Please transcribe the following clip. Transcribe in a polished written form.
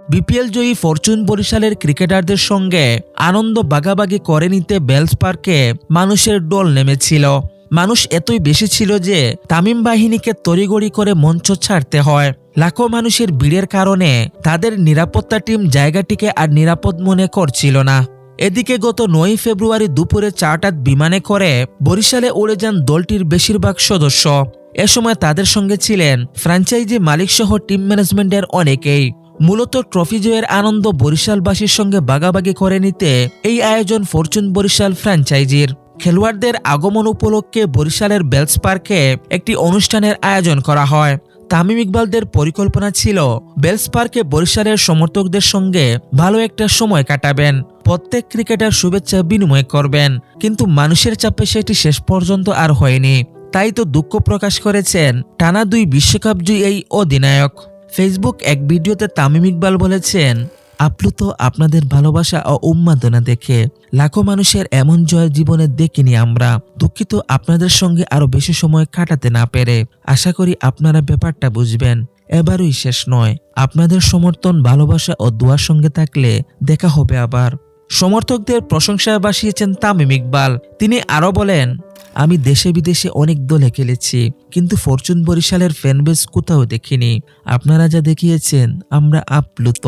BPL জয়ী Fortune বরিশালের ক্রিকেটারদের সঙ্গে আনন্দ ভাগাভাগি করে নিতে বেলস পার্কে মানুষের দল নেমেছিল। মানুষ এতই বেশি ছিল যে তামিম বাহিনীকে তড়িঘড়ি করে মঞ্চ ছাড়তে হয়। লাখো মানুষের ভিড়ের কারণে তাদের নিরাপত্তা টিম জায়গাটিকে আর নিরাপদ মনে করছিল না। এদিকে গত ৯ ফেব্রুয়ারি দুপুরে চার্টার বিমানে করে বরিশালে উড়ে যান দলটির বেশিরভাগ সদস্য। এ সময় তাদের সঙ্গে ছিলেন ফ্র্যাঞ্চাইজি মালিকসহ টিম ম্যানেজমেন্টের অনেকেই। মূলত ট্রফি জয়ের আনন্দ বরিশালবাসীর সঙ্গে ভাগাভাগি করে নিতে এই আয়োজন ফরচুন বরিশাল ফ্র্যাঞ্চাইজির। খেলোয়াড়দের আগমন উপলক্ষে বরিশালের বেলস পার্কে একটি অনুষ্ঠানের আয়োজন করা হয়। তামিম ইকবালদের পরিকল্পনা ছিল বেলস পার্কে বরিশালের সমর্থকদের সঙ্গে ভালো একটা সময় কাটাবেন, প্রত্যেক ক্রিকেটার শুভেচ্ছা বিনিময় করবেন, কিন্তু মানুষের চাপে সেটি শেষ পর্যন্ত আর হয়নি। তাই তো দুঃখ প্রকাশ করেছেন টানা 2 বিশ্বকাপ জয়ী এই অধিনায়ক। ফেসবুক এক ভিডিওতে তামিম ইকবাল বলেছেন, আপ্লুত আপনাদের ভালোবাসা ও উন্মাদনা দেখে। লাখো মানুষের এমন জয় জীবনে দেখিনি আমরা। দুঃখিত আপনাদের সঙ্গে আরো বেশি সময় কাটাতে না পেরে। আশা করি আপনারা ব্যাপারটা বুঝবেন। এবারই শেষ নয়। আপনাদের সমর্থন, ভালোবাসা ও দোয়ার সঙ্গে থাকলে দেখা হবে আবার। সমর্থকদের প্রশংসায় ভাসিয়েছেন তামিম ইকবাল। তিনি আরো বলেন, আমি দেশে বিদেশে অনেক দলে খেলেছি, কিন্তু ফরচুন বরিশালের ফ্যানবেস কোথাও দেখিনি। আপনারা যা দেখিয়েছেন আমরা আপ্লুত।